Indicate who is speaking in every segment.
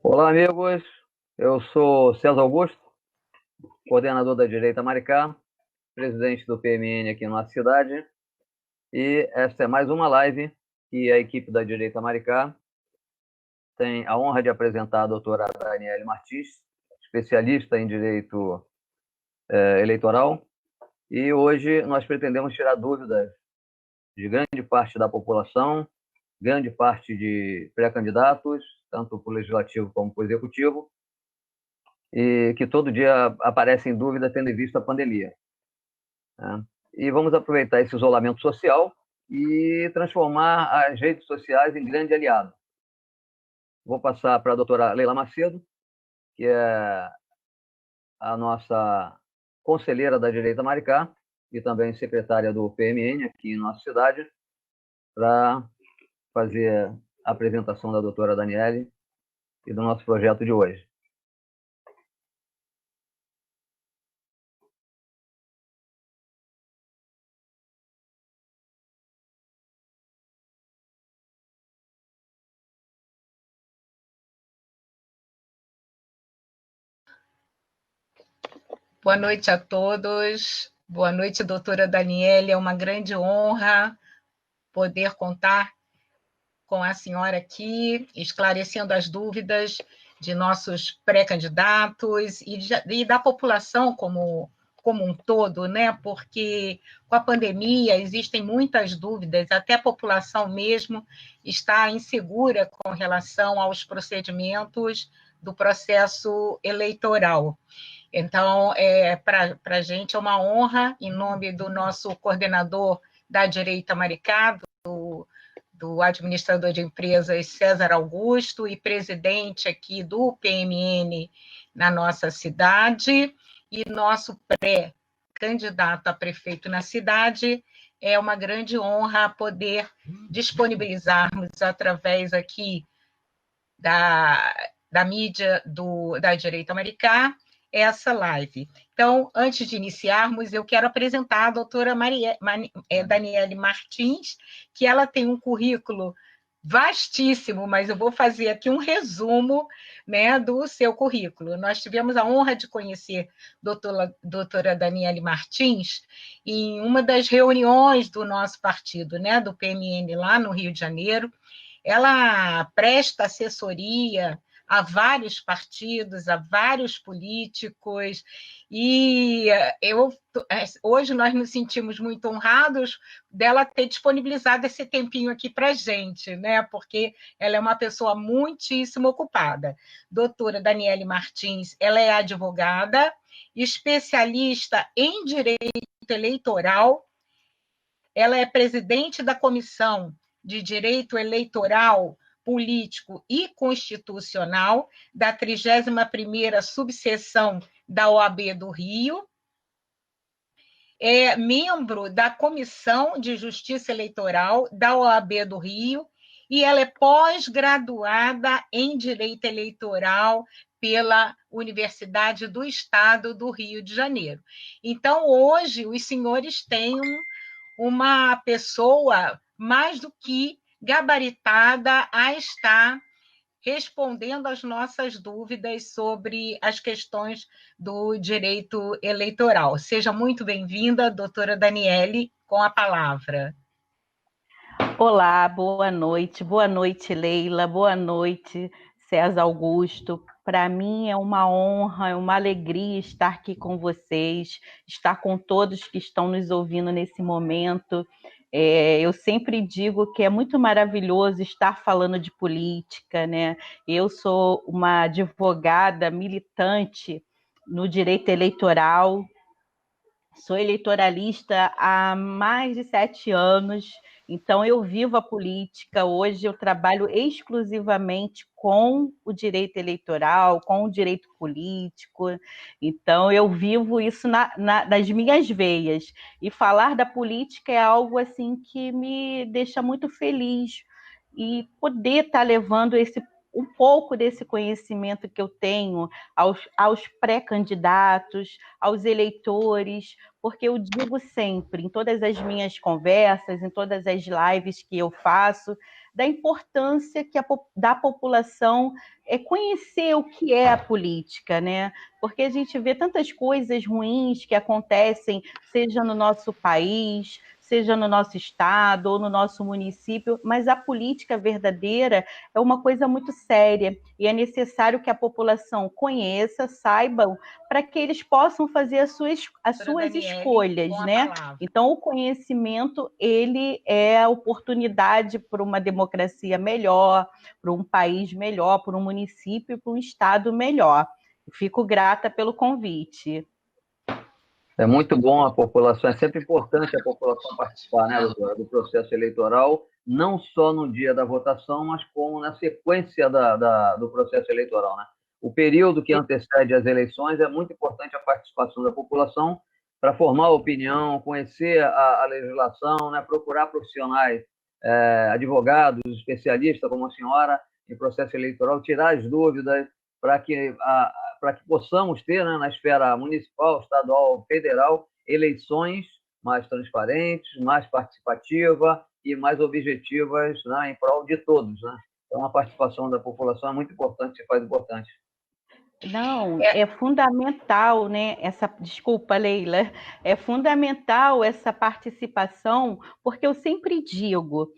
Speaker 1: Olá, amigos. Eu sou César Augusto, coordenador da Direita Maricá, presidente do PMN aqui na nossa cidade. E esta é mais uma live que a equipe da Direita Maricá tem a honra de apresentar a doutora Daniele Martins, especialista em direito eleitoral. E hoje nós pretendemos tirar dúvidas de grande parte da população, grande parte de pré-candidatos, tanto para o legislativo como para o executivo, e que todo dia aparecem dúvidas tendo em vista a pandemia, né? E vamos aproveitar esse isolamento social e transformar as redes sociais em grande aliado. Vou passar para a doutora Leila Macedo, que é a nossa conselheira da Direita Maricá e também secretária do PMN aqui em nossa cidade, para fazer a apresentação da doutora Daniele e do nosso projeto de hoje.
Speaker 2: Boa noite a todos. Boa noite, doutora Daniele. É uma grande honra poder contar com a senhora aqui, esclarecendo as dúvidas de nossos pré-candidatos e da população como um todo, né? Porque com a pandemia existem muitas dúvidas, até a população mesmo está insegura com relação aos procedimentos do processo eleitoral. Então, para a gente é uma honra, em nome do nosso coordenador da Direita Maricá, do administrador de empresas César Augusto e presidente aqui do PMN na nossa cidade, e nosso pré-candidato a prefeito na cidade. É uma grande honra poder disponibilizarmos através aqui da mídia da Direita Maricá essa live. Então, antes de iniciarmos, eu quero apresentar a doutora Daniele Martins, que ela tem um currículo vastíssimo, mas eu vou fazer aqui um resumo, né, do seu currículo. Nós tivemos a honra de conhecer a doutora Daniele Martins em uma das reuniões do nosso partido, né, do PMN, lá no Rio de Janeiro. Ela presta assessoria a vários partidos, a vários políticos, e hoje nós nos sentimos muito honrados dela ter disponibilizado esse tempinho aqui para a gente, né? Porque ela é uma pessoa muitíssimo ocupada. Doutora Daniele Martins, ela é advogada, especialista em direito eleitoral, ela é presidente da Comissão de Direito Eleitoral, Político e Constitucional da 31ª Subseção da OAB do Rio, é membro da Comissão de Justiça Eleitoral da OAB do Rio, e ela é pós-graduada em Direito Eleitoral pela Universidade do Estado do Rio de Janeiro. Então, hoje, os senhores têm uma pessoa mais do que gabaritada a estar respondendo às nossas dúvidas sobre as questões do direito eleitoral. Seja muito bem-vinda, doutora Daniele, com a palavra.
Speaker 3: Olá, boa noite, Leila, boa noite, César Augusto. Para mim é uma honra, é uma alegria estar aqui com vocês, estar com todos que estão nos ouvindo nesse momento. Eu sempre digo que é muito maravilhoso estar falando de política, né? Eu sou uma advogada militante no direito eleitoral, sou eleitoralista há mais de 7 anos, então eu vivo a política. Hoje eu trabalho exclusivamente com o direito eleitoral, com o direito político, então eu vivo isso nas minhas veias. E falar da política é algo assim que me deixa muito feliz, e poder estar levando um pouco desse conhecimento que eu tenho aos pré-candidatos, aos eleitores, porque eu digo sempre, em todas as minhas conversas, em todas as lives que eu faço, da importância da população conhecer o que é a política, né? Porque a gente vê tantas coisas ruins que acontecem, seja no nosso país, seja no nosso estado ou no nosso município, mas a política verdadeira é uma coisa muito séria e é necessário que a população conheça, saibam, para que eles possam fazer as suas escolhas, né? Então, o conhecimento, ele é a oportunidade para uma democracia melhor, para um país melhor, para um município, para um estado melhor. Fico grata pelo convite.
Speaker 1: É muito bom a população, é sempre importante a população participar, né, do processo eleitoral, não só no dia da votação, mas como na sequência do processo eleitoral, né? O período que antecede as eleições é muito importante a participação da população para formar opinião, conhecer a legislação, né, procurar profissionais, advogados, especialistas como a senhora em processo eleitoral, tirar as dúvidas para que possamos ter, né, na esfera municipal, estadual, federal, eleições mais transparentes, mais participativas e mais objetivas, né, em prol de todos, né? Então, a participação da população é muito importante, se faz importante.
Speaker 3: Não, é fundamental, né? Desculpa, Leila, é fundamental essa participação, porque eu sempre digo,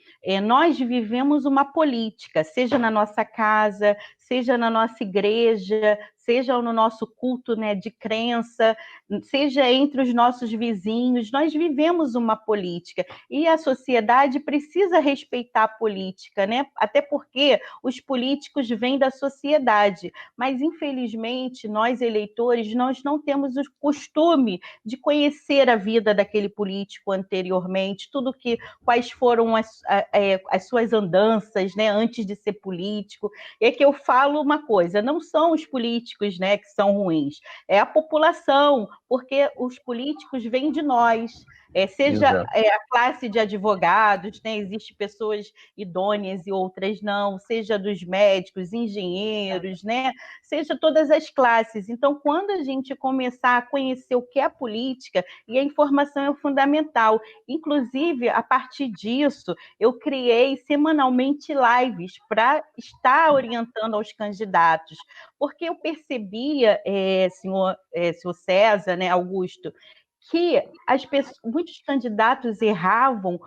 Speaker 3: nós vivemos uma política, seja na nossa casa, seja na nossa igreja, seja no nosso culto, né, de crença, seja entre os nossos vizinhos, nós vivemos uma política e a sociedade precisa respeitar a política, né? Até porque os políticos vêm da sociedade, mas infelizmente nós eleitores nós não temos o costume de conhecer a vida daquele político anteriormente, quais foram as suas andanças, né, antes de ser político. É que eu falo uma coisa, não são os políticos, né, que são ruins, é a população, porque os políticos vêm de nós, seja a classe de advogados, né, existem pessoas idôneas e outras não, seja dos médicos, engenheiros, né, seja todas as classes. Então, quando a gente começar a conhecer o que é a política, e a informação é fundamental, inclusive, a partir disso, eu criei semanalmente lives para estar orientando aos candidatos, porque eu percebia, senhor César, né, Augusto, que muitos candidatos erravam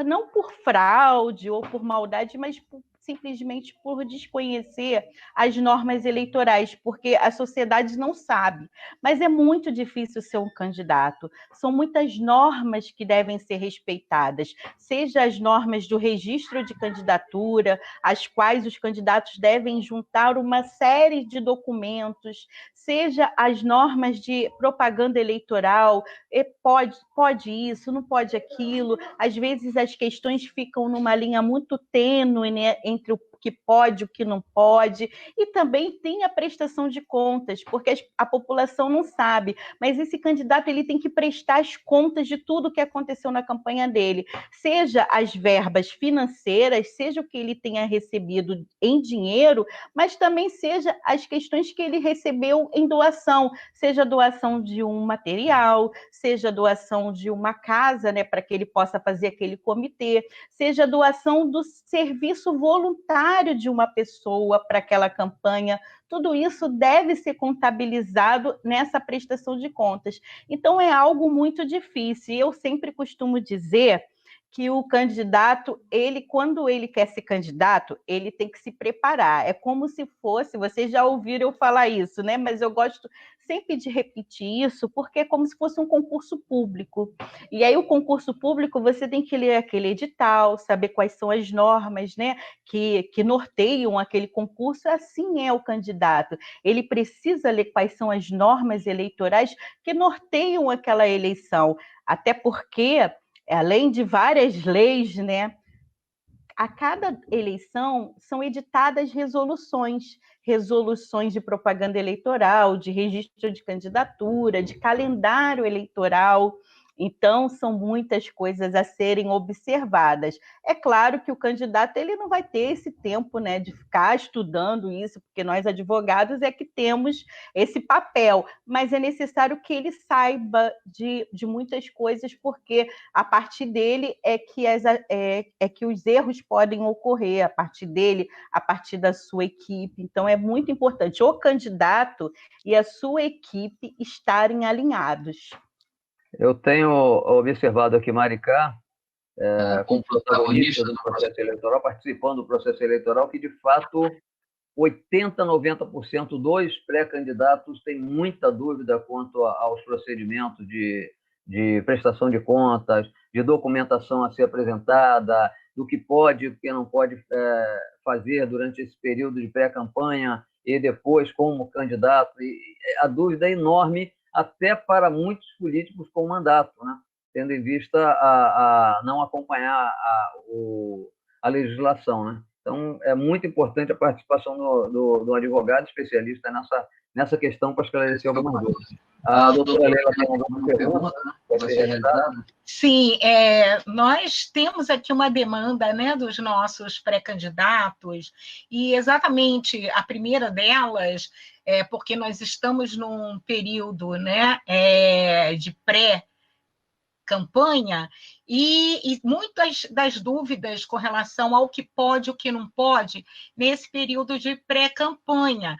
Speaker 3: não por fraude ou por maldade, mas simplesmente por desconhecer as normas eleitorais, porque a sociedade não sabe. Mas é muito difícil ser um candidato. São muitas normas que devem ser respeitadas, seja as normas do registro de candidatura, as quais os candidatos devem juntar uma série de documentos, seja as normas de propaganda eleitoral, pode isso, não pode aquilo. Às vezes as questões ficam numa linha muito tênue, né, entre o que pode, o que não pode, e também tem a prestação de contas, porque a população não sabe, mas esse candidato ele tem que prestar as contas de tudo que aconteceu na campanha dele, seja as verbas financeiras, seja o que ele tenha recebido em dinheiro, mas também seja as questões que ele recebeu em doação, seja doação de um material, seja doação de uma casa, né, para que ele possa fazer aquele comitê, seja doação do serviço voluntário de uma pessoa para aquela campanha, tudo isso deve ser contabilizado nessa prestação de contas. Então, é algo muito difícil. Eu sempre costumo dizer que o candidato, quando ele quer ser candidato, ele tem que se preparar. É como se fosse, vocês já ouviram eu falar isso, né? Mas eu gosto sempre de repetir isso, porque é como se fosse um concurso público. E aí, o concurso público, você tem que ler aquele edital, saber quais são as normas, né, que norteiam aquele concurso. Assim é o candidato. Ele precisa ler quais são as normas eleitorais que norteiam aquela eleição. Até porque, além de várias leis, né, a cada eleição são editadas resoluções de propaganda eleitoral, de registro de candidatura, de calendário eleitoral. Então, são muitas coisas a serem observadas. É claro que o candidato ele não vai ter esse tempo, né, de ficar estudando isso, porque nós advogados é que temos esse papel, mas é necessário que ele saiba de muitas coisas, porque a partir dele é que os erros podem ocorrer, a partir dele, a partir da sua equipe. Então, é muito importante o candidato e a sua equipe estarem alinhados.
Speaker 1: Eu tenho observado aqui Maricá, como protagonista do processo eleitoral, participando do processo eleitoral, que, de fato, 80%, 90% dos pré-candidatos têm muita dúvida quanto aos procedimentos de prestação de contas, de documentação a ser apresentada, do que pode e o que não pode fazer durante esse período de pré-campanha e depois como candidato. E a dúvida é enorme, até para muitos políticos com mandato, né? Tendo em vista a não acompanhar a legislação, né? Então, é muito importante a participação do advogado especialista nessa questão para esclarecer algumas dúvidas. A doutora Leila tem alguma pergunta, né? Pode ser realizada?
Speaker 2: Sim, nós temos aqui uma demanda, né, dos nossos pré-candidatos, e exatamente a primeira delas é porque nós estamos num período, né, de pré-campanha, e muitas das dúvidas com relação ao que pode e o que não pode nesse período de pré-campanha.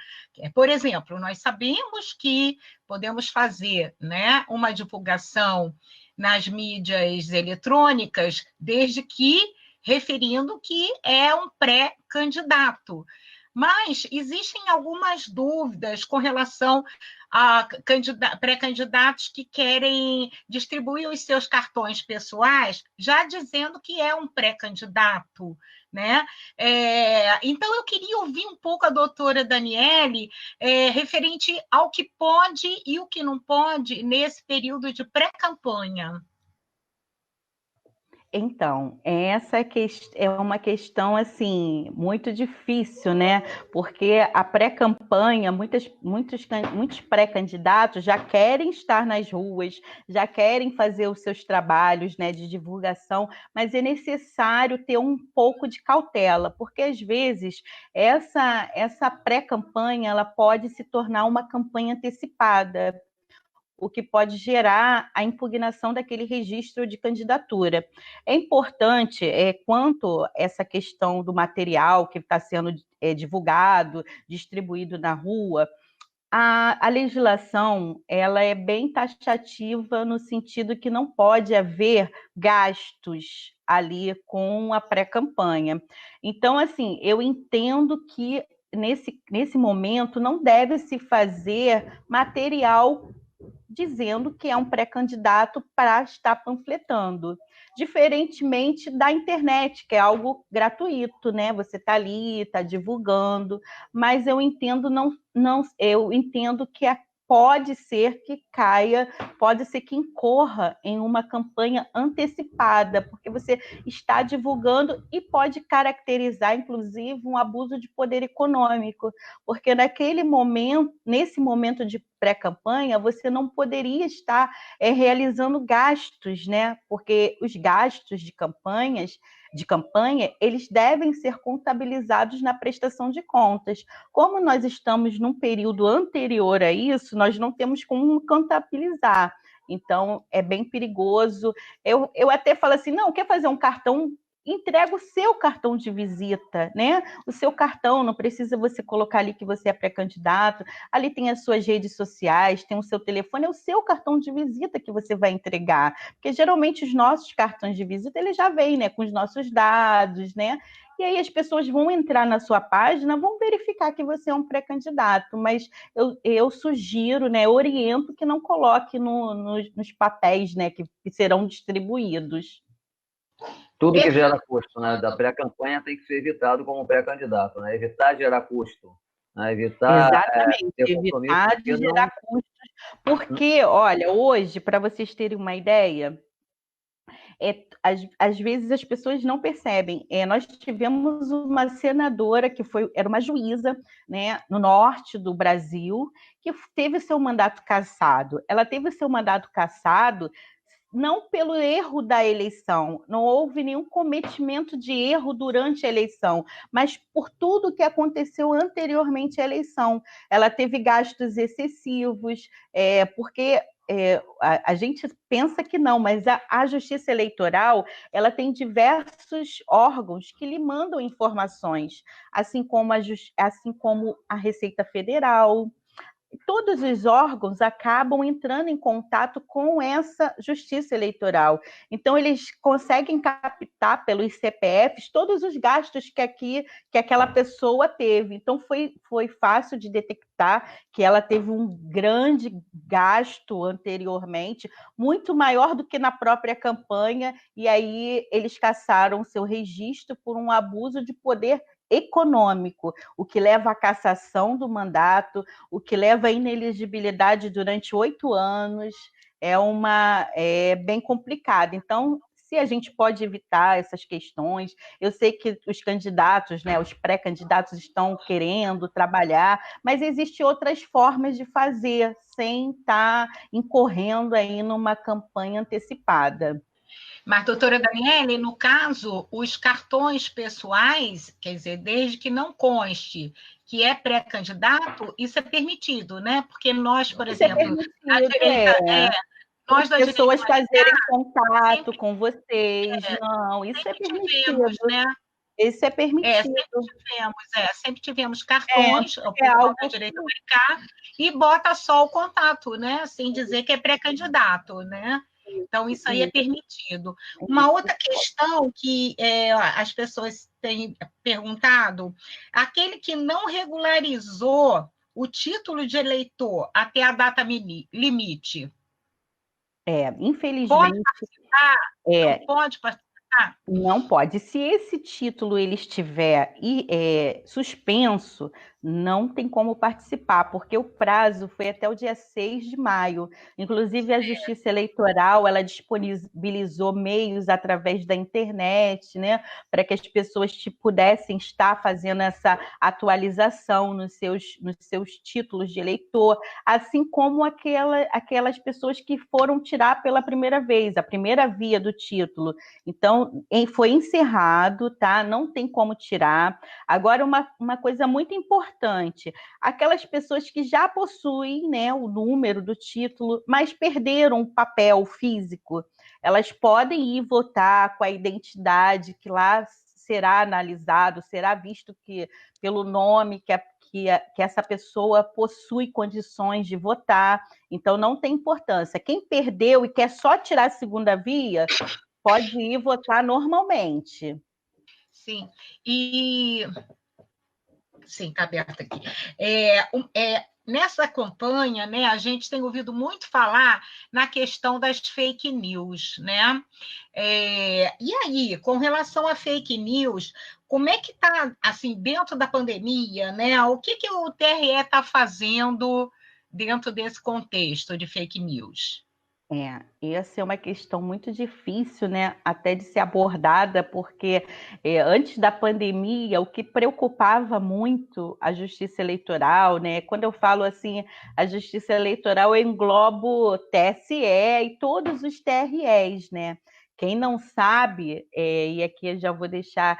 Speaker 2: Por exemplo, nós sabemos que podemos fazer, né, uma divulgação nas mídias eletrônicas, desde que referindo que é um pré-candidato. Mas existem algumas dúvidas com relação a pré-candidatos que querem distribuir os seus cartões pessoais, já dizendo que é um pré-candidato, né? Então, eu queria ouvir um pouco a doutora Daniele referente ao que pode e o que não pode nesse período de pré-campanha.
Speaker 3: Então, essa é uma questão, assim, muito difícil, né? Porque a pré-campanha, muitos pré-candidatos já querem estar nas ruas, já querem fazer os seus trabalhos, né, de divulgação, mas é necessário ter um pouco de cautela, porque, às vezes, essa pré-campanha ela pode se tornar uma campanha antecipada, o que pode gerar a impugnação daquele registro de candidatura. É importante, quanto a essa questão do material que está sendo divulgado, distribuído na rua, a legislação ela é bem taxativa no sentido que não pode haver gastos ali com a pré-campanha. Então, assim, eu entendo que nesse momento não deve se fazer material dizendo que é um pré-candidato para estar panfletando. Diferentemente da internet, que é algo gratuito, né? Você está ali, está divulgando, mas eu entendo eu entendo que pode ser que caia, pode ser que incorra em uma campanha antecipada, porque você está divulgando e pode caracterizar, inclusive, um abuso de poder econômico, porque nesse momento de pré-campanha, você não poderia estar realizando gastos, né? Porque os gastos de campanha, eles devem ser contabilizados na prestação de contas. Como nós estamos num período anterior a isso, nós não temos como contabilizar. Então, é bem perigoso. Eu até falo assim, não, quer fazer um cartão? Entrega o seu cartão de visita, né? O seu cartão, não precisa você colocar ali que você é pré-candidato, ali tem as suas redes sociais, tem o seu telefone, é o seu cartão de visita que você vai entregar, porque geralmente os nossos cartões de visita, eles já vêm, né, com os nossos dados, né? E aí as pessoas vão entrar na sua página, vão verificar que você é um pré-candidato, mas eu sugiro, né, oriento que não coloque nos papéis, né, que serão distribuídos.
Speaker 1: Tudo que gera custo, né, da pré-campanha tem que ser evitado como pré-candidato, né? Evitar gerar custo, né?
Speaker 3: Exatamente, evitar de gerar custos. Porque, olha, hoje, para vocês terem uma ideia, às vezes as pessoas não percebem. Nós tivemos uma senadora que era uma juíza, né, no norte do Brasil, que teve seu mandato cassado. Ela teve seu mandato cassado não pelo erro da eleição, não houve nenhum cometimento de erro durante a eleição, mas por tudo que aconteceu anteriormente à eleição. Ela teve gastos excessivos, porque a gente pensa que não, mas a Justiça Eleitoral ela tem diversos órgãos que lhe mandam informações, assim como a Receita Federal. Todos os órgãos acabam entrando em contato com essa justiça eleitoral. Então, eles conseguem captar pelos CPFs todos os gastos que aquela pessoa teve. Então, foi fácil de detectar que ela teve um grande gasto anteriormente, muito maior do que na própria campanha, e aí eles cassaram seu registro por um abuso de poder econômico, o que leva à cassação do mandato, o que leva à inelegibilidade durante 8 anos, é bem complicado. Então, se a gente pode evitar essas questões, eu sei que os candidatos, né, os pré-candidatos estão querendo trabalhar, mas existem outras formas de fazer sem estar incorrendo aí numa campanha antecipada.
Speaker 2: Mas, doutora Daniele, no caso, os cartões pessoais, quer dizer, desde que não conste que é pré-candidato, isso é permitido, né? Porque nós, por exemplo,
Speaker 3: da direita, nós da pessoas
Speaker 2: direita
Speaker 3: fazerem contato com vocês, não, isso é permitido.
Speaker 2: Tivemos, né?
Speaker 3: Isso é permitido.
Speaker 2: Sempre tivemos cartões,
Speaker 3: é algo
Speaker 2: da direita americana, e bota só o contato, né? Sem dizer que é pré-candidato, né? Então, isso aí é permitido. Uma outra questão que as pessoas têm perguntado, aquele que não regularizou o título de eleitor até a data limite.
Speaker 3: Infelizmente.
Speaker 2: Pode participar? Não pode participar?
Speaker 3: Não pode. Se esse título ele estiver suspenso, não tem como participar, porque o prazo foi até o dia 6 de maio. Inclusive, a Justiça Eleitoral ela disponibilizou meios através da internet, né, para que as pessoas pudessem estar fazendo essa atualização nos seus títulos de eleitor, assim como aquelas pessoas que foram tirar pela primeira vez, a primeira via do título. Então, foi encerrado, tá? Não tem como tirar. Agora, uma coisa muito importante, aquelas pessoas que já possuem, né, o número do título, mas perderam o papel físico, elas podem ir votar com a identidade que lá será analisado, será visto que pelo nome que essa pessoa possui condições de votar. Então, não tem importância. Quem perdeu e quer só tirar a segunda via, pode ir votar normalmente.
Speaker 2: Sim, sim, está aberto aqui. Nessa campanha, né, a gente tem ouvido muito falar na questão das fake news, né? E aí, com relação a fake news, como é que está, assim, dentro da pandemia, né? O que o TRE está fazendo dentro desse contexto de fake news?
Speaker 3: Essa é uma questão muito difícil, né, até de ser abordada, porque antes da pandemia, o que preocupava muito a Justiça Eleitoral, né, quando eu falo assim, a Justiça Eleitoral, eu englobo TSE e todos os TREs, né? Quem não sabe, e aqui eu já vou deixar,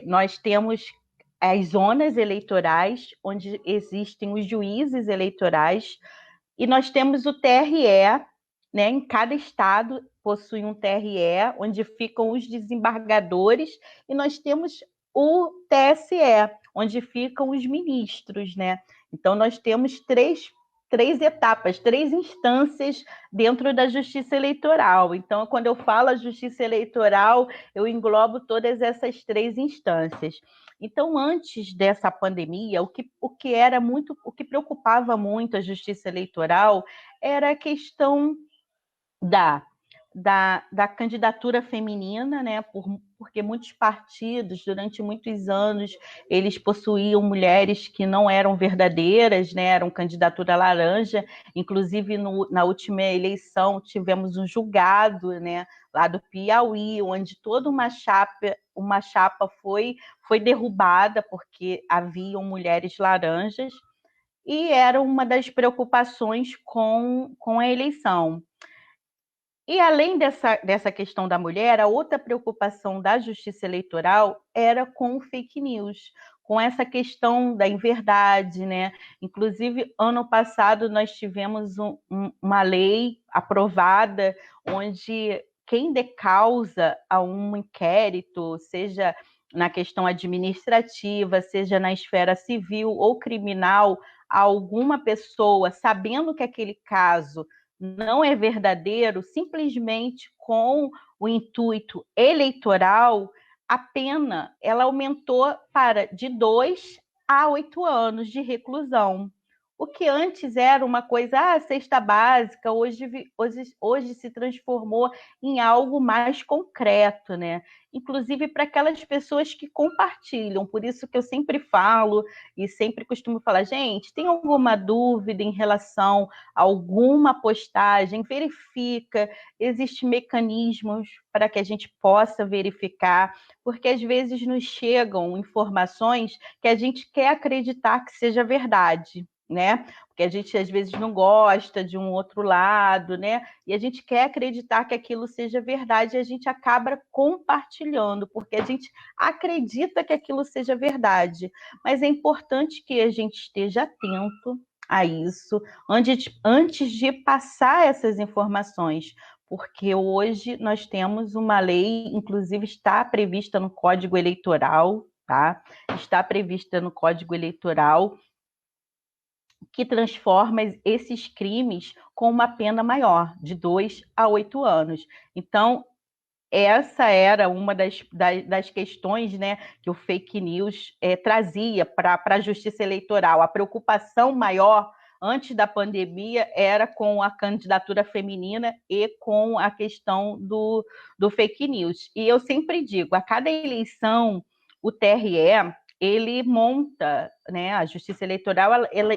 Speaker 3: nós temos as zonas eleitorais, onde existem os juízes eleitorais, e nós temos o TRE, né, em cada estado possui um TRE, onde ficam os desembargadores, e nós temos o TSE, onde ficam os ministros, né? Então, nós temos três etapas, 3 instâncias dentro da Justiça Eleitoral. Então, quando eu falo a Justiça Eleitoral, eu englobo todas essas 3 instâncias. Então, antes dessa pandemia, o que preocupava muito a Justiça Eleitoral era a questão da candidatura feminina, né? Porque muitos partidos, durante muitos anos, eles possuíam mulheres que não eram verdadeiras, né? Eram candidatura laranja. Inclusive, na última eleição, tivemos um julgado, né, lá do Piauí, onde toda uma chapa foi derrubada porque haviam mulheres laranjas, e era uma das preocupações com a eleição. E além dessa questão da mulher, a outra preocupação da Justiça Eleitoral era com o fake news, com essa questão da inverdade, né? Inclusive, ano passado, nós tivemos uma lei aprovada onde quem dê causa a um inquérito, seja na questão administrativa, seja na esfera civil ou criminal, a alguma pessoa, sabendo que aquele caso não é verdadeiro, simplesmente com o intuito eleitoral, a pena ela aumentou para de 2 a 8 anos de reclusão. O que antes era uma coisa, cesta básica, hoje se transformou em algo mais concreto, né? Inclusive para aquelas pessoas que compartilham. Por isso que eu sempre falo e sempre costumo falar, gente, tem alguma dúvida em relação a alguma postagem? Verifica, existem mecanismos para que a gente possa verificar, porque às vezes nos chegam informações que a gente quer acreditar que seja verdade, né? Porque a gente às vezes não gosta de um outro lado, né? E a gente quer acreditar que aquilo seja verdade e a gente acaba compartilhando, porque a gente acredita que aquilo seja verdade. Mas é importante que a gente esteja atento a isso antes de passar essas informações, porque hoje nós temos uma lei, inclusive está prevista no Código Eleitoral, tá? Está prevista no Código Eleitoral que transforma esses crimes com uma pena maior, de 2 a 8 anos. Então, essa era uma das questões, né, que o fake news trazia para a justiça eleitoral. A preocupação maior antes da pandemia era com a candidatura feminina e com a questão do fake news. E eu sempre digo, a cada eleição, o TRE ele monta, né, a Justiça Eleitoral,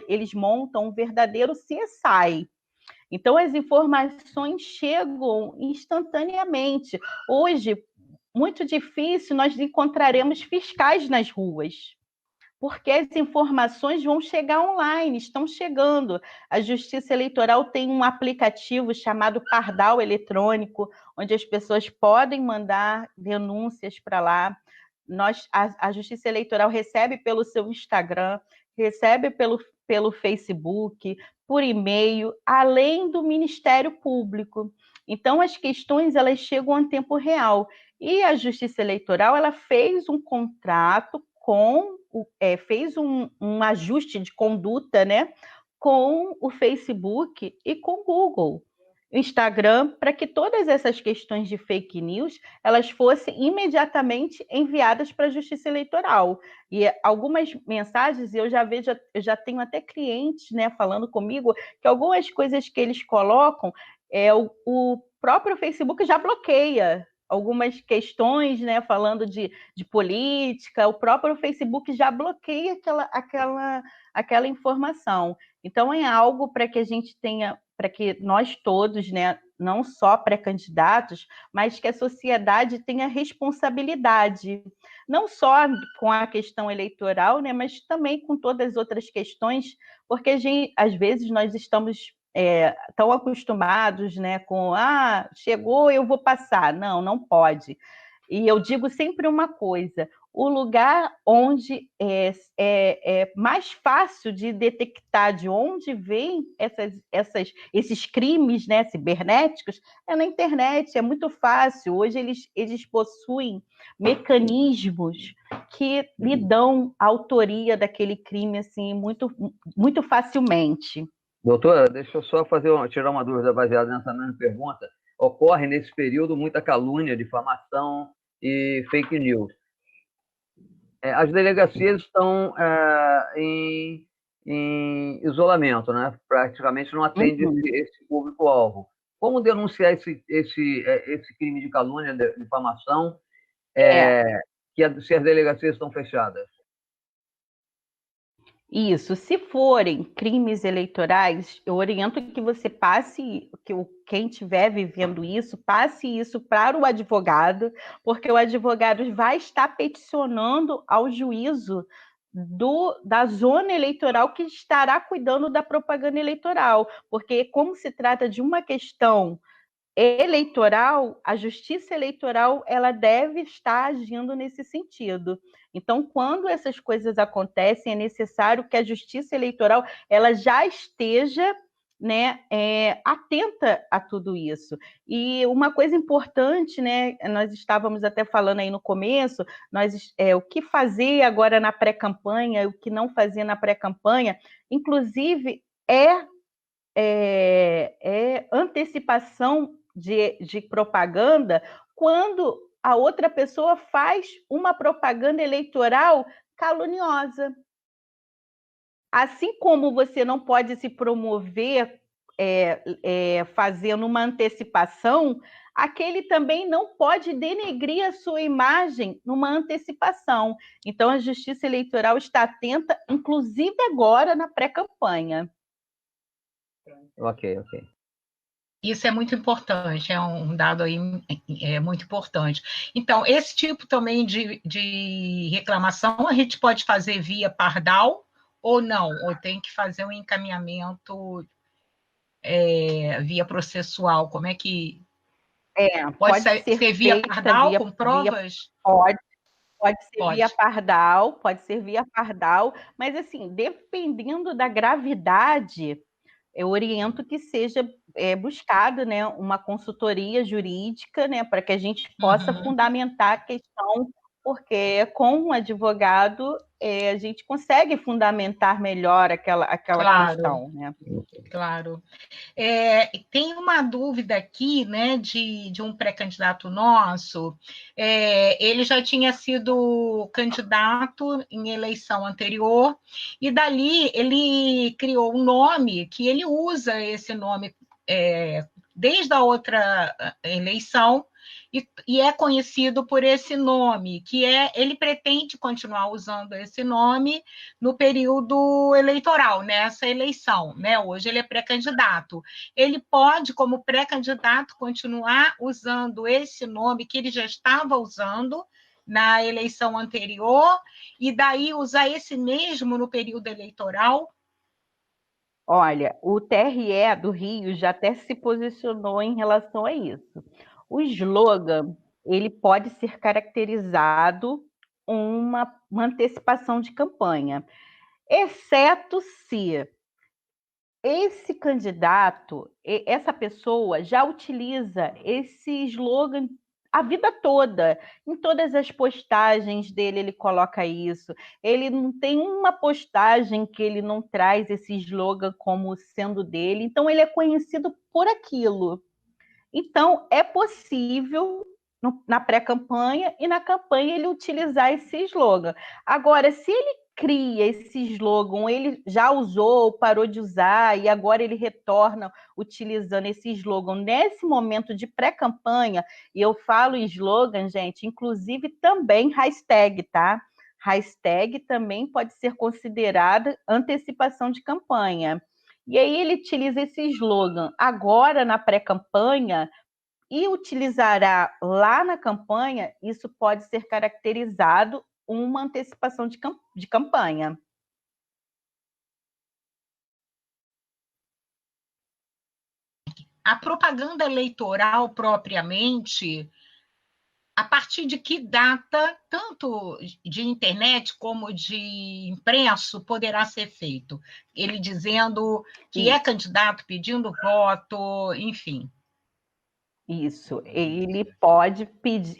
Speaker 3: eles montam um verdadeiro CSI. Então, as informações chegam instantaneamente. Hoje, muito difícil nós encontraremos fiscais nas ruas, porque as informações vão chegar online, estão chegando. A Justiça Eleitoral tem um aplicativo chamado Pardal Eletrônico, onde as pessoas podem mandar denúncias para lá. A Justiça Eleitoral recebe pelo seu Instagram, recebe pelo Facebook, por e-mail, além do Ministério Público. Então, as questões elas chegam em tempo real. E a Justiça Eleitoral ela fez um contrato fez um ajuste de conduta, né, com o Facebook e com o Google. Instagram, para que todas essas questões de fake news elas fossem imediatamente enviadas para a Justiça Eleitoral. E algumas mensagens eu já tenho até clientes, né, falando comigo que algumas coisas que eles colocam o próprio Facebook já bloqueia. Algumas questões, né, falando de política, o próprio Facebook já bloqueia aquela informação. Então, é algo para que a gente tenha, para que nós todos, né, não só pré-candidatos, mas que a sociedade tenha responsabilidade, não só com a questão eleitoral, né, mas também com todas as outras questões, porque às vezes nós estamos tão acostumados, né, com chegou, eu vou passar. Não pode. E eu digo sempre uma coisa: o lugar onde é mais fácil de detectar de onde vêm esses crimes, né, cibernéticos é na internet, é muito fácil. Hoje eles possuem mecanismos que lhe dão a autoria daquele crime assim, muito, muito facilmente.
Speaker 1: Doutora, deixa eu só tirar uma dúvida baseada nessa mesma pergunta. Ocorre nesse período muita calúnia, difamação e fake news. As delegacias estão em isolamento, né? Praticamente não atende esse público-alvo. Como denunciar esse crime de calúnia, de difamação, se as delegacias estão fechadas?
Speaker 3: Isso, se forem crimes eleitorais, eu oriento que você passe, quem estiver vivendo isso, passe isso para o advogado, porque o advogado vai estar peticionando ao juízo da zona eleitoral que estará cuidando da propaganda eleitoral, porque como se trata de uma questão eleitoral, a justiça eleitoral, ela deve estar agindo nesse sentido. Então, quando essas coisas acontecem, é necessário que a justiça eleitoral ela já esteja, né, atenta a tudo isso. E uma coisa importante, né, nós estávamos até falando aí no começo, o que fazer agora na pré-campanha, o que não fazer na pré-campanha, inclusive antecipação de propaganda quando a outra pessoa faz uma propaganda eleitoral caluniosa. Assim como você não pode se promover fazendo uma antecipação, aquele também não pode denegrir a sua imagem numa antecipação. Então, a Justiça Eleitoral está atenta, inclusive agora na pré-campanha.
Speaker 1: Ok.
Speaker 2: Isso é muito importante, é um dado aí muito importante. Então, esse tipo também de reclamação a gente pode fazer via Pardal ou não? Ou tem que fazer um encaminhamento via processual? Como é que... Pode ser via Pardal com provas?
Speaker 3: Pode ser via Pardal, mas assim, dependendo da gravidade, eu oriento que seja buscado, né, uma consultoria jurídica, né, para que a gente possa fundamentar a questão, porque com um advogado a gente consegue fundamentar melhor aquela questão, né?
Speaker 2: Claro. Tem uma dúvida aqui, né, de um pré-candidato nosso. Ele já tinha sido candidato em eleição anterior, e dali ele criou um nome, que ele usa esse nome desde a outra eleição, e é conhecido por esse nome, ele pretende continuar usando esse nome no período eleitoral, nessa eleição, né? Hoje ele é pré-candidato. Ele pode, como pré-candidato, continuar usando esse nome que ele já estava usando na eleição anterior, e daí usar esse mesmo no período eleitoral?
Speaker 3: Olha, o TRE do Rio já até se posicionou em relação a isso. O slogan, ele pode ser caracterizado uma antecipação de campanha, exceto se esse candidato, essa pessoa já utiliza esse slogan a vida toda. Em todas as postagens dele, ele coloca isso. Ele não tem uma postagem que ele não traz esse slogan como sendo dele. Então, ele é conhecido por aquilo. Então, é possível, na pré-campanha e na campanha, ele utilizar esse slogan. Agora, se ele cria esse slogan, ele já usou, parou de usar, e agora ele retorna utilizando esse slogan nesse momento de pré-campanha, e eu falo slogan, gente, inclusive também hashtag, tá? Hashtag também pode ser considerada antecipação de campanha. E aí ele utiliza esse slogan agora na pré-campanha e utilizará lá na campanha, isso pode ser caracterizado uma antecipação de campanha.
Speaker 2: A propaganda eleitoral propriamente, a partir de que data, tanto de internet como de impresso, poderá ser feito? Ele dizendo que é candidato, pedindo voto, enfim.
Speaker 3: Isso, ele pode pedir,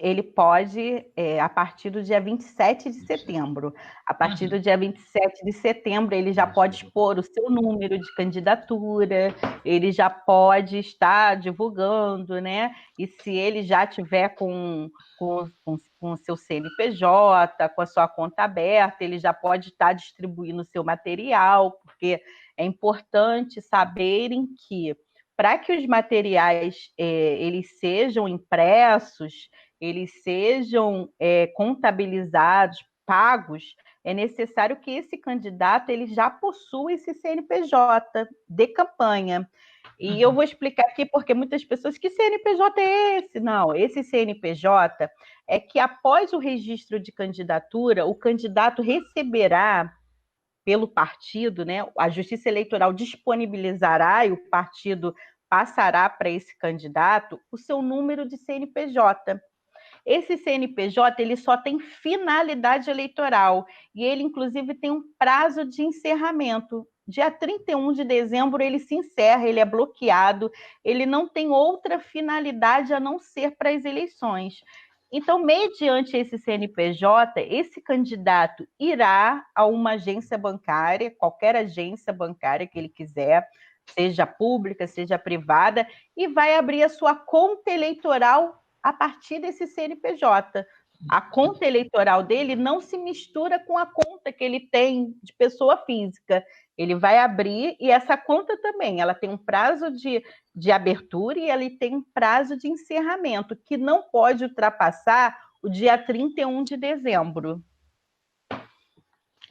Speaker 3: a partir do dia 27 de setembro. A partir do dia 27 de setembro, ele já pode expor o seu número de candidatura, ele já pode estar divulgando, né? E se ele já tiver com o seu CNPJ, com a sua conta aberta, ele já pode estar distribuindo o seu material, porque é importante saberem que para que os materiais eles sejam impressos, eles sejam contabilizados, pagos, é necessário que esse candidato ele já possua esse CNPJ de campanha. E eu vou explicar aqui porque muitas pessoas, que CNPJ é esse? Não, esse CNPJ é que após o registro de candidatura, o candidato receberá pelo partido, né? A Justiça Eleitoral disponibilizará e o partido passará para esse candidato o seu número de CNPJ. Esse CNPJ ele só tem finalidade eleitoral e ele, inclusive, tem um prazo de encerramento. Dia 31 de dezembro ele se encerra, ele é bloqueado, ele não tem outra finalidade a não ser para as eleições. Então, mediante esse CNPJ, esse candidato irá a uma agência bancária, qualquer agência bancária que ele quiser, seja pública, seja privada, e vai abrir a sua conta eleitoral a partir desse CNPJ. A conta eleitoral dele não se mistura com a conta que ele tem de pessoa física. Ele vai abrir, e essa conta também, ela tem um prazo de abertura e ela tem um prazo de encerramento, que não pode ultrapassar o dia 31 de dezembro.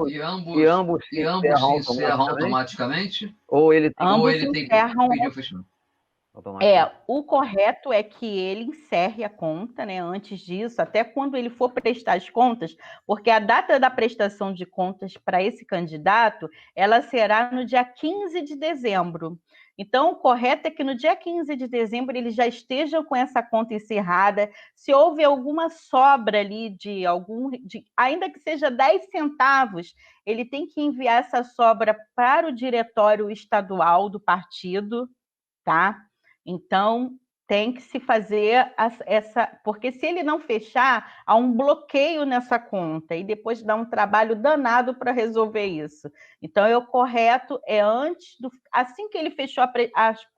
Speaker 1: E ambos se encerram automaticamente? Ou ele tem que pedir o fechamento?
Speaker 3: O correto é que ele encerre a conta, né? Antes disso, até quando ele for prestar as contas, porque a data da prestação de contas para esse candidato, ela será no dia 15 de dezembro. Então, o correto é que no dia 15 de dezembro ele já esteja com essa conta encerrada. Se houve alguma sobra ali ainda que seja 10 centavos, ele tem que enviar essa sobra para o diretório estadual do partido, tá? Então, tem que se fazer porque se ele não fechar, há um bloqueio nessa conta e depois dá um trabalho danado para resolver isso. Então, o correto é assim que ele fechou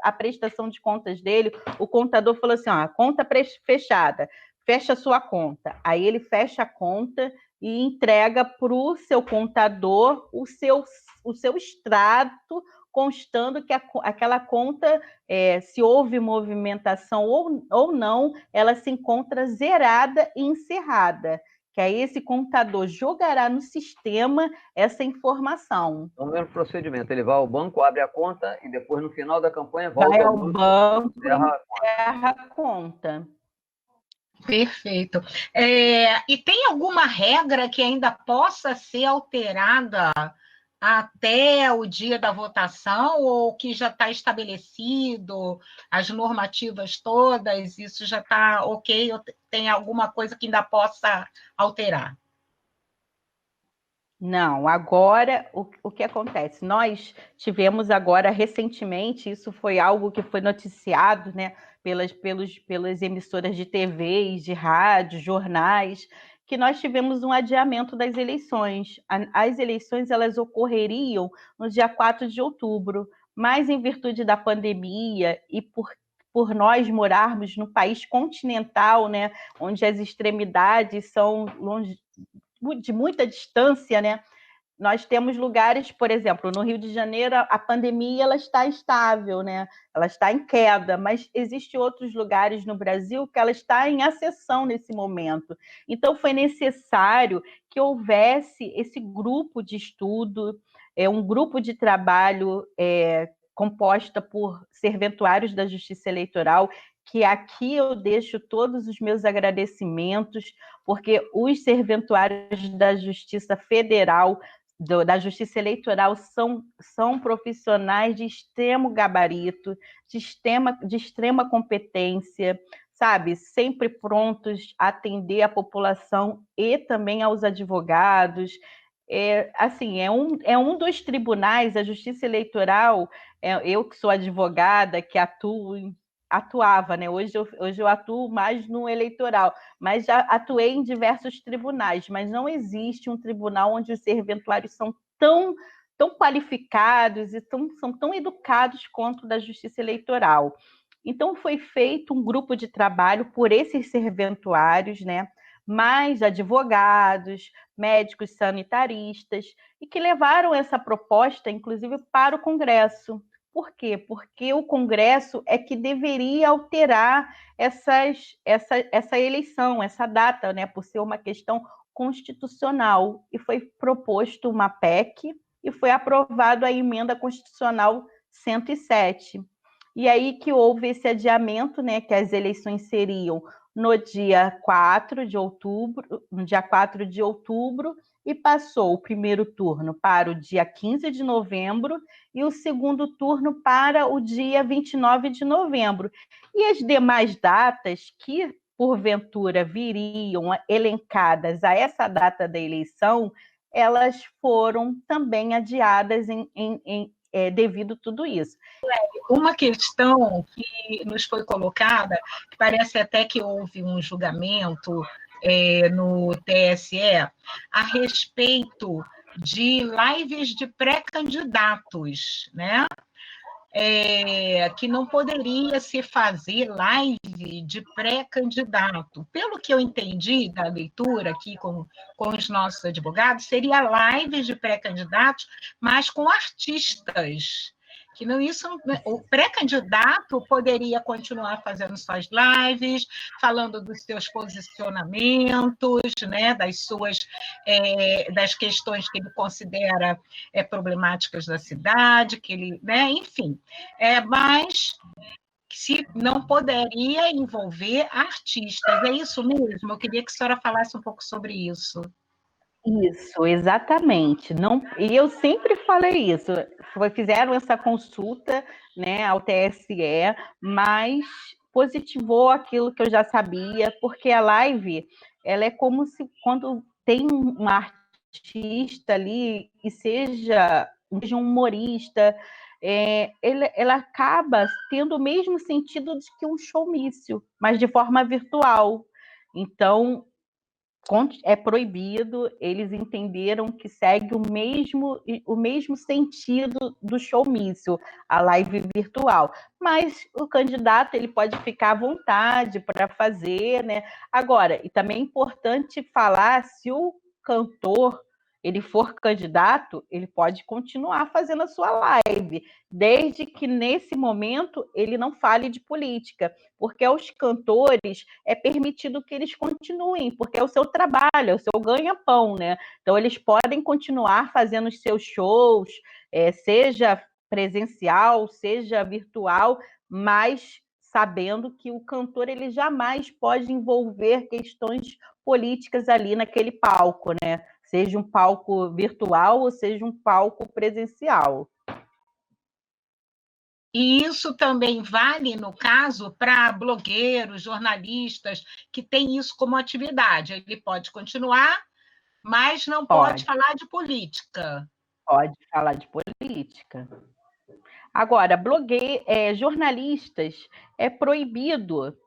Speaker 3: a prestação de contas dele, o contador falou assim, conta fechada, fecha a sua conta. Aí ele fecha a conta e entrega para o seu contador o seu extrato, constando que aquela conta, se houve movimentação ou não, ela se encontra zerada e encerrada, que aí esse contador jogará no sistema essa informação.
Speaker 1: É o mesmo procedimento, ele vai ao banco, abre a conta e depois, no final da campanha, volta
Speaker 3: vai ao banco e encerra a conta.
Speaker 2: Perfeito. E tem alguma regra que ainda possa ser alterada até o dia da votação, ou que já está estabelecido, as normativas todas, isso já está ok, ou tem alguma coisa que ainda possa alterar?
Speaker 3: Não, agora o que acontece? Nós tivemos agora recentemente, isso foi algo que foi noticiado, né, pelas emissoras de TV e de rádio, jornais, que nós tivemos um adiamento das eleições. As eleições elas ocorreriam no dia 4 de outubro, mas em virtude da pandemia e por nós morarmos no país continental, né, onde as extremidades são de muita distância, né? Nós temos lugares, por exemplo, no Rio de Janeiro, a pandemia ela está estável, né? Ela está em queda, mas existem outros lugares no Brasil que ela está em ascensão nesse momento. Então, foi necessário que houvesse esse grupo de estudo, um grupo de trabalho composta por serventuários da Justiça Eleitoral, que aqui eu deixo todos os meus agradecimentos, porque os serventuários da Justiça Federal, da Justiça Eleitoral, são profissionais de extremo gabarito, de extrema competência, sabe? Sempre prontos a atender a população e também aos advogados. É um dos tribunais, a Justiça Eleitoral, eu que sou advogada, que atuava, né? Hoje eu atuo mais no eleitoral, mas já atuei em diversos tribunais, mas não existe um tribunal onde os serventuários são tão qualificados e são tão educados quanto o da Justiça Eleitoral. Então, foi feito um grupo de trabalho por esses serventuários, né? Mais advogados, médicos sanitaristas, e que levaram essa proposta, inclusive, para o Congresso. Por quê? Porque o Congresso é que deveria alterar essa eleição, essa data, né, por ser uma questão constitucional. E foi proposto uma PEC e foi aprovado a emenda constitucional 107. E aí que houve esse adiamento, né, que as eleições seriam no dia 4 de outubro, e passou o primeiro turno para o dia 15 de novembro e o segundo turno para o dia 29 de novembro. E as demais datas que, porventura, viriam elencadas a essa data da eleição, elas foram também adiadas devido a tudo isso.
Speaker 2: Uma questão que nos foi colocada, que parece até que houve um julgamento no TSE, a respeito de lives de pré-candidatos, né? Que não poderia se fazer live de pré-candidato. Pelo que eu entendi da leitura aqui com os nossos advogados, seria live de pré-candidatos, mas com artistas. Que não, isso, o pré-candidato poderia continuar fazendo suas lives, falando dos seus posicionamentos, né, das questões que ele considera problemáticas da cidade, que ele, né, enfim. Mas se não poderia envolver artistas. É isso mesmo? Eu queria que a senhora falasse um pouco sobre isso.
Speaker 3: Isso, exatamente. Não, e eu sempre falei isso. Fizeram essa consulta, né, ao TSE, mas positivou aquilo que eu já sabia, porque a live, ela é como se quando tem um artista ali e seja um humorista, ela acaba tendo o mesmo sentido de que um showmício, mas de forma virtual. Então, é proibido, eles entenderam que segue o mesmo sentido do showmício, a live virtual. Mas o candidato ele pode ficar à vontade para fazer, né? Agora, e também é importante falar, se o cantor ele for candidato, ele pode continuar fazendo a sua live, desde que nesse momento ele não fale de política, porque aos cantores é permitido que eles continuem, porque é o seu trabalho, é o seu ganha-pão, né? Então eles podem continuar fazendo os seus shows, seja presencial, seja virtual, mas sabendo que o cantor ele jamais pode envolver questões políticas ali naquele palco, né? Seja um palco virtual ou seja um palco presencial.
Speaker 2: E isso também vale, no caso, para blogueiros, jornalistas, que têm isso como atividade. Ele pode continuar, mas não pode falar de política.
Speaker 3: Pode falar de política. Agora, jornalistas, é proibido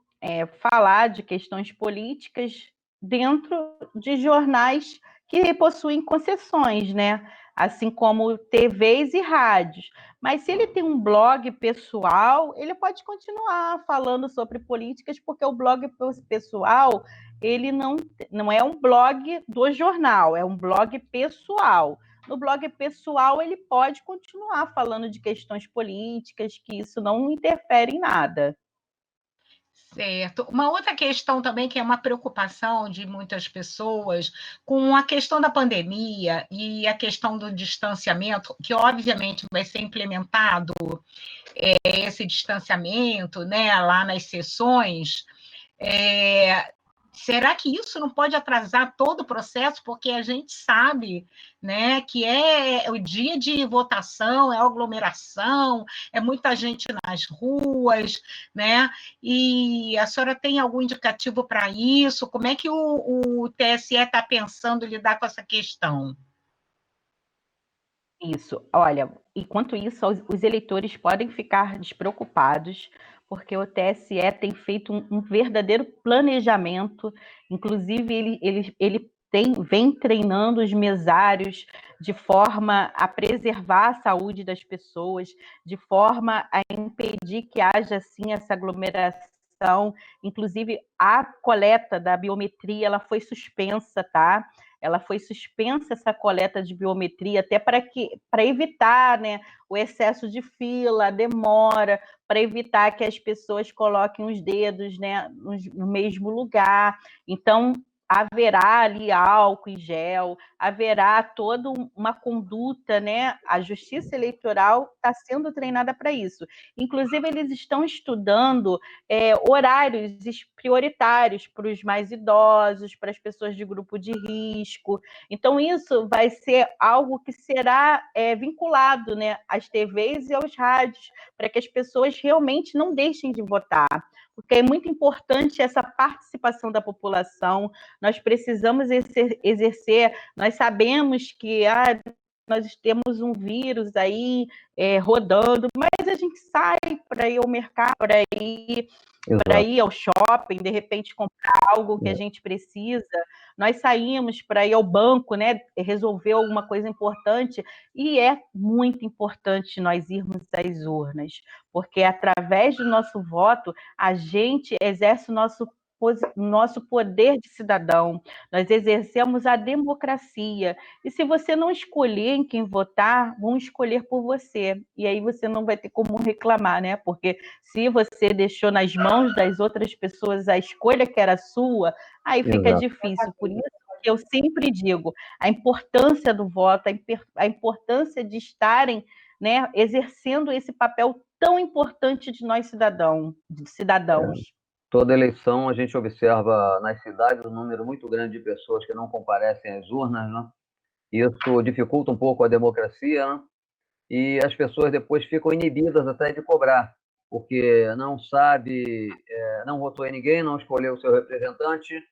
Speaker 3: falar de questões políticas dentro de jornais que possuem concessões, né? Assim como TVs e rádios. Mas se ele tem um blog pessoal, ele pode continuar falando sobre políticas, porque o blog pessoal, ele não é um blog do jornal, é um blog pessoal. No blog pessoal, ele pode continuar falando de questões políticas, que isso não interfere em nada.
Speaker 2: Certo. Uma outra questão também que é uma preocupação de muitas pessoas com a questão da pandemia e a questão do distanciamento, que obviamente vai ser implementado esse distanciamento, né, lá nas sessões. Será que isso não pode atrasar todo o processo? Porque a gente sabe, né, que é o dia de votação, é aglomeração, é muita gente nas ruas, né? E a senhora tem algum indicativo para isso? Como é que o TSE está pensando em lidar com essa questão?
Speaker 3: Isso. Olha, enquanto isso, os eleitores podem ficar despreocupados, porque o TSE tem feito um verdadeiro planejamento, inclusive ele vem treinando os mesários de forma a preservar a saúde das pessoas, de forma a impedir que haja, assim, essa aglomeração. Inclusive, a coleta da biometria, ela foi suspensa, tá? Ela foi suspensa, essa coleta de biometria, até para evitar, né, o excesso de fila, a demora, para evitar que as pessoas coloquem os dedos, né, no mesmo lugar. Então, haverá ali álcool em gel, haverá toda uma conduta, né? A Justiça Eleitoral está sendo treinada para isso. Inclusive, eles estão estudando horários prioritários para os mais idosos, para as pessoas de grupo de risco. Então, isso vai ser algo que será vinculado, né, às TVs e aos rádios, para que as pessoas realmente não deixem de votar. Porque é muito importante essa participação da população, nós precisamos exercer, nós sabemos que nós temos um vírus aí rodando, mas a gente sai para ir ao mercado, para ir ao shopping, de repente comprar algo que a gente precisa, nós saímos para ir ao banco, né, resolver alguma coisa importante, e é muito importante nós irmos às urnas, porque através do nosso voto, a gente exerce o nosso poder de cidadão, nós exercemos a democracia, e se você não escolher em quem votar, vão escolher por você, e aí você não vai ter como reclamar, né, porque se você deixou nas mãos das outras pessoas a escolha que era sua, aí fica difícil, por isso que eu sempre digo, a importância do voto, a importância de estarem, né, exercendo esse papel tão importante de nós cidadãos.
Speaker 1: Toda eleição a gente observa nas cidades um número muito grande de pessoas que não comparecem às urnas, né? Isso dificulta um pouco a democracia, né? E as pessoas depois ficam inibidas até de cobrar, porque não sabe, não votou em ninguém, não escolheu o seu representante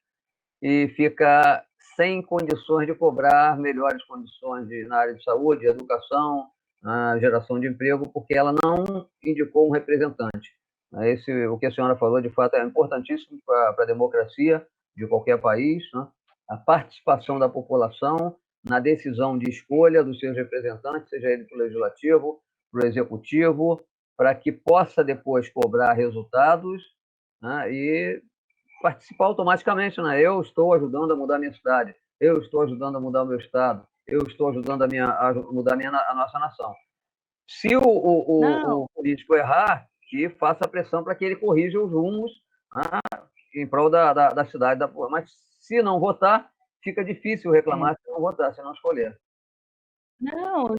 Speaker 1: e fica sem condições de cobrar melhores condições na área de saúde, educação, na geração de emprego, porque ela não indicou um representante. O que a senhora falou, de fato, é importantíssimo para a democracia de qualquer país, né? A participação da população na decisão de escolha dos seus representantes, seja ele para o legislativo, para o executivo, para que possa depois cobrar resultados, né? E participar automaticamente, né? Eu estou ajudando a mudar a minha cidade, eu estou ajudando a mudar o meu estado, eu estou ajudando a mudar a nossa nação. Se o político errar, que faça pressão para que ele corrija os rumos, né, em prol da cidade. Mas se não votar, fica difícil reclamar se não votar, se não escolher.
Speaker 3: Não,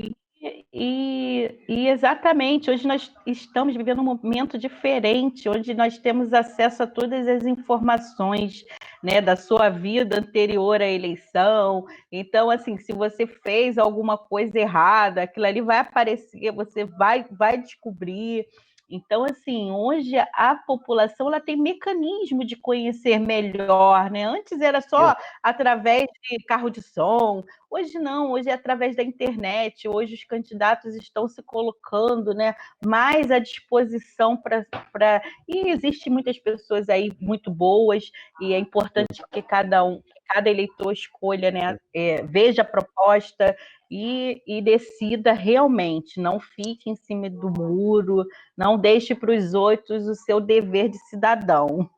Speaker 3: e exatamente, hoje nós estamos vivendo um momento diferente, onde nós temos acesso a todas as informações, né, da sua vida anterior à eleição. Então, assim, se você fez alguma coisa errada, aquilo ali vai aparecer, você vai descobrir. Então, assim, hoje a população ela tem mecanismo de conhecer melhor, né? Antes era só através de carro de som, hoje não, hoje é através da internet, hoje os candidatos estão se colocando, né, mais à disposição para... E existem muitas pessoas aí muito boas, e é importante que cada eleitor escolha, né, veja a proposta e decida realmente, não fique em cima do muro, não deixe para os outros o seu dever de cidadão.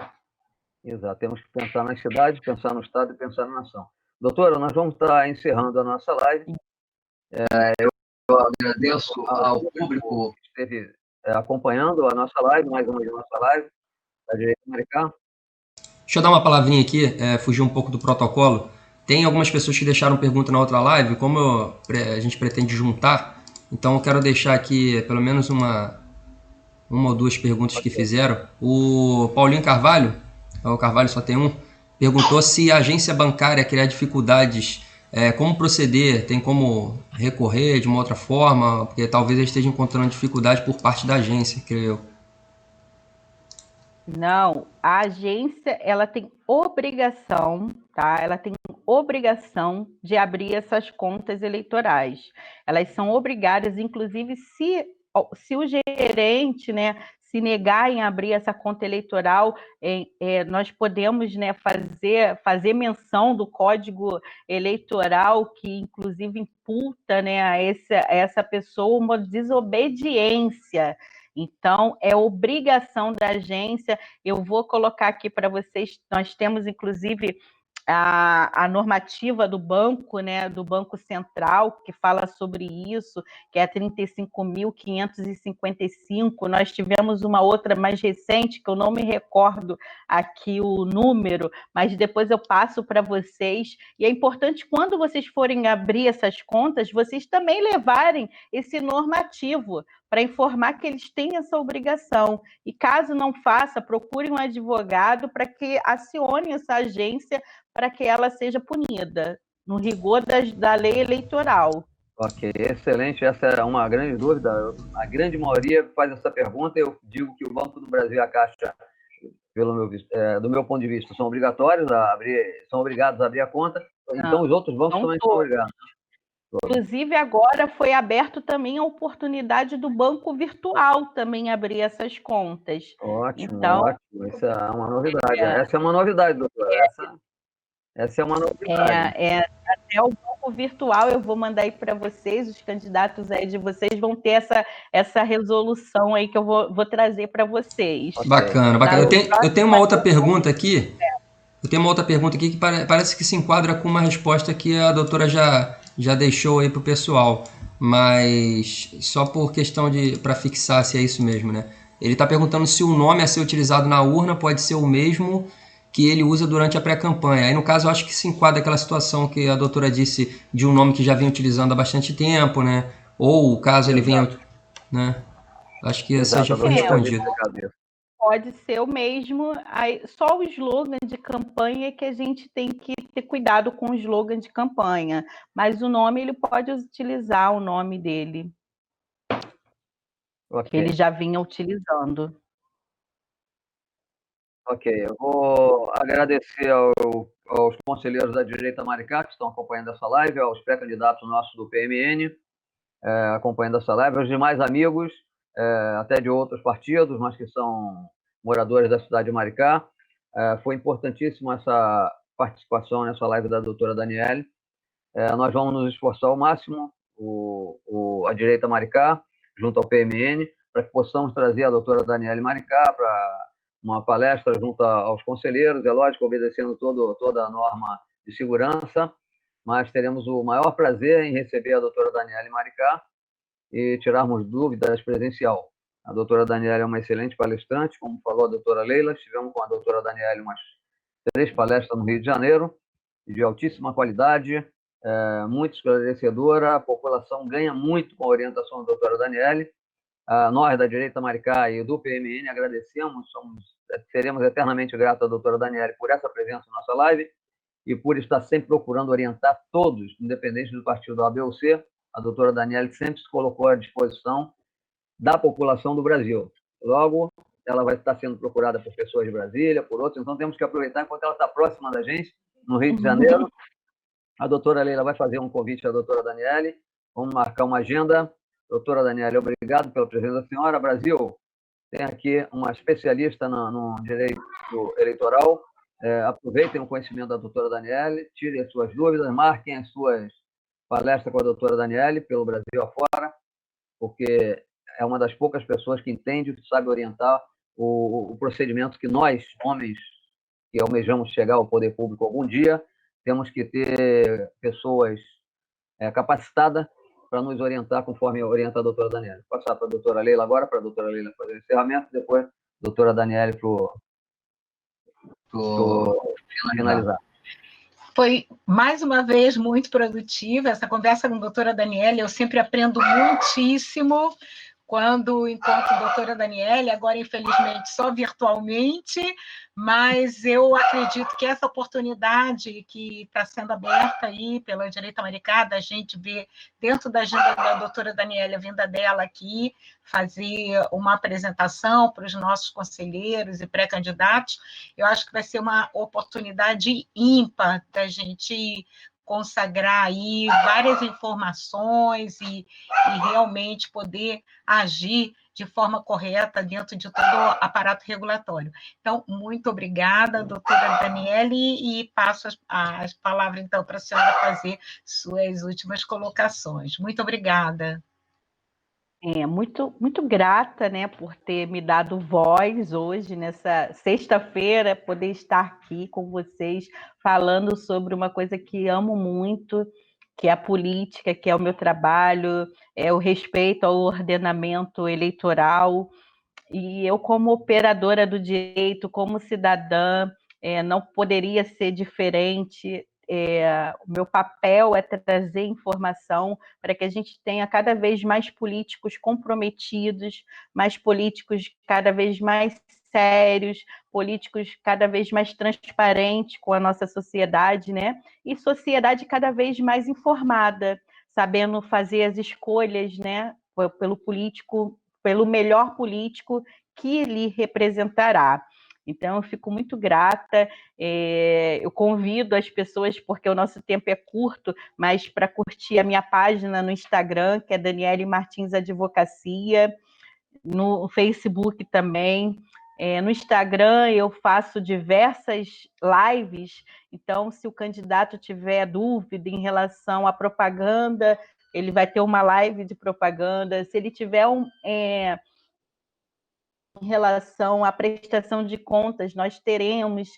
Speaker 1: Exato, temos que pensar nas cidades, pensar no Estado e pensar na nação. Doutora, nós vamos estar encerrando a nossa live. Eu agradeço ao público que esteve acompanhando a nossa live, mais uma de nossa live, da Direita Americana.
Speaker 4: Deixa eu dar uma palavrinha aqui, fugir um pouco do protocolo. Tem algumas pessoas que deixaram pergunta na outra live, como a gente pretende juntar, então eu quero deixar aqui pelo menos uma ou duas perguntas que fizeram. O Paulinho Carvalho, o Carvalho só tem um, perguntou se a agência bancária criar dificuldades, como proceder, tem como recorrer de uma outra forma, porque talvez ele esteja encontrando dificuldade por parte da agência, creio eu.
Speaker 3: Não, a agência ela tem obrigação, tá? Ela tem obrigação de abrir essas contas eleitorais. Elas são obrigadas, inclusive, se o gerente, né, se negar em abrir essa conta eleitoral, nós podemos, né, fazer menção do Código Eleitoral, que inclusive imputa, né, a essa pessoa uma desobediência. Então, é obrigação da agência. Eu vou colocar aqui para vocês, nós temos, inclusive, a normativa do banco, né, do Banco Central, que fala sobre isso, que é 35.555. Nós tivemos uma outra mais recente, que eu não me recordo aqui o número, mas depois eu passo para vocês. E é importante, quando vocês forem abrir essas contas, vocês também levarem esse normativo para informar que eles têm essa obrigação. E caso não faça, procure um advogado para que acione essa agência para que ela seja punida, no rigor da lei eleitoral.
Speaker 1: Ok, excelente. Essa é uma grande dúvida. A grande maioria faz essa pergunta. Eu digo que o Banco do Brasil e a Caixa, do meu ponto de vista, são obrigatórios são obrigados a abrir a conta. Então, os outros bancos também são obrigados.
Speaker 3: Inclusive, agora foi aberto também a oportunidade do banco virtual também abrir essas contas.
Speaker 1: Ótimo,
Speaker 3: então,
Speaker 1: ótimo. Isso é uma novidade. Essa é uma novidade, doutora. Essa é uma novidade.
Speaker 3: Até o banco virtual eu vou mandar aí para vocês, os candidatos aí de vocês vão ter essa resolução aí que eu vou trazer para vocês.
Speaker 4: Bacana, bacana. Eu tenho uma outra pergunta aqui. Eu tenho uma outra pergunta aqui que parece que se enquadra com uma resposta que a doutora já deixou aí para o pessoal, mas só por questão para fixar se é isso mesmo, né? Ele está perguntando se o nome a ser utilizado na urna pode ser o mesmo que ele usa durante a pré-campanha. Aí, no caso, eu acho que se enquadra aquela situação que a doutora disse de um nome que já vem utilizando há bastante tempo, né? Ou caso ele venha... Né? Acho que essa já foi respondida.
Speaker 3: Pode ser o mesmo, só o slogan de campanha é que a gente tem que ter cuidado com o slogan de campanha, mas o nome ele pode utilizar o nome dele, que ele já vinha utilizando.
Speaker 1: Ok, eu vou agradecer aos conselheiros da direita Maricá que estão acompanhando essa live, aos pré-candidatos nossos do PMN, acompanhando essa live, aos demais amigos, até de outros partidos, mas que são moradores da cidade de Maricá. Foi importantíssima essa participação nessa live da doutora Daniele. Nós vamos nos esforçar ao máximo, a direita Maricá, junto ao PMN, para que possamos trazer a doutora Daniele Maricá para uma palestra junto aos conselheiros, é lógico, obedecendo toda a norma de segurança, mas teremos o maior prazer em receber a doutora Daniele Maricá e tirarmos dúvidas presencial. A doutora Daniele é uma excelente palestrante, como falou a doutora Leila, estivemos com a doutora Daniele umas 3 palestras no Rio de Janeiro, de altíssima qualidade, muito esclarecedora, a população ganha muito com a orientação da doutora Daniele. Nós, da direita Maricá e do PMN, agradecemos, seremos eternamente gratos à doutora Daniele por essa presença na nossa live e por estar sempre procurando orientar todos, independente do partido A, B ou C. A doutora Daniele sempre se colocou à disposição da população do Brasil. Logo, ela vai estar sendo procurada por pessoas de Brasília, por outros, então temos que aproveitar enquanto ela está próxima da gente, no Rio de Janeiro. A doutora Leila vai fazer um convite à doutora Daniele, vamos marcar uma agenda. Doutora Daniele, obrigado pela presença da senhora. Brasil, tem aqui uma especialista no direito eleitoral. Aproveitem o conhecimento da doutora Daniele, tirem as suas dúvidas, marquem as suas palestras com a doutora Daniele pelo Brasil afora, porque é uma das poucas pessoas que entende, que sabe orientar o procedimento que nós, homens, que almejamos chegar ao poder público algum dia, temos que ter pessoas capacitadas para nos orientar conforme orienta a doutora Daniele. Vou passar para a doutora Leila agora, para a doutora Leila fazer o encerramento, depois a doutora Daniele para finalizar.
Speaker 2: Foi, mais uma vez, muito produtiva essa conversa com a doutora Daniele. Eu sempre aprendo muitíssimo quando encontro a doutora Daniele, agora, infelizmente, só virtualmente, mas eu acredito que essa oportunidade que está sendo aberta aí pela direita Maricá, da gente ver dentro da agenda da doutora Daniele, a vinda dela aqui, fazer uma apresentação para os nossos conselheiros e pré-candidatos, eu acho que vai ser uma oportunidade ímpar da gente consagrar aí várias informações e realmente poder agir de forma correta dentro de todo o aparato regulatório. Então, muito obrigada, doutora Daniele, e passo as palavras, então, para a senhora fazer suas últimas colocações. Muito obrigada.
Speaker 3: Muito, muito grata, né, por ter me dado voz hoje, nessa sexta-feira, poder estar aqui com vocês, falando sobre uma coisa que amo muito, que é a política, que é o meu trabalho, é o respeito ao ordenamento eleitoral. E eu, como operadora do direito, como cidadã, não poderia ser diferente. O meu papel é trazer informação para que a gente tenha cada vez mais políticos comprometidos, mais políticos cada vez mais sérios, políticos cada vez mais transparentes com a nossa sociedade, né? E sociedade cada vez mais informada, sabendo fazer as escolhas, né? Pelo político, pelo melhor político que lhe representará. Então, eu fico muito grata. Eu convido as pessoas, porque o nosso tempo é curto, mas para curtir a minha página no Instagram, que é Daniele Martins Advocacia, no Facebook também. No Instagram eu faço diversas lives, então se o candidato tiver dúvida em relação à propaganda, ele vai ter uma live de propaganda. Se ele tiver em relação à prestação de contas, nós teremos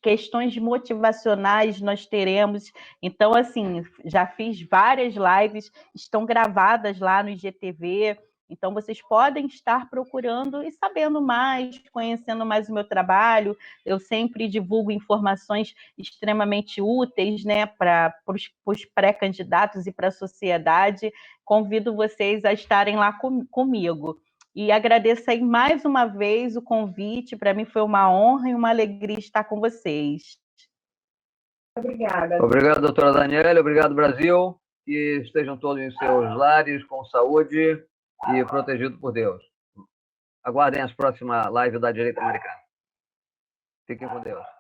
Speaker 3: questões motivacionais, nós teremos. Então, assim, já fiz várias lives, estão gravadas lá no IGTV, então vocês podem estar procurando e sabendo mais, conhecendo mais o meu trabalho. Eu sempre divulgo informações extremamente úteis, né, para os pré-candidatos e para a sociedade. Convido vocês a estarem lá comigo. E agradeço aí mais uma vez o convite. Para mim foi uma honra e uma alegria estar com vocês.
Speaker 2: Obrigada.
Speaker 1: Obrigado, doutora Daniele. Obrigado, Brasil. Que estejam todos em seus lares, com saúde e protegidos por Deus. Aguardem as próximas lives da Direita Americana. Fiquem com Deus.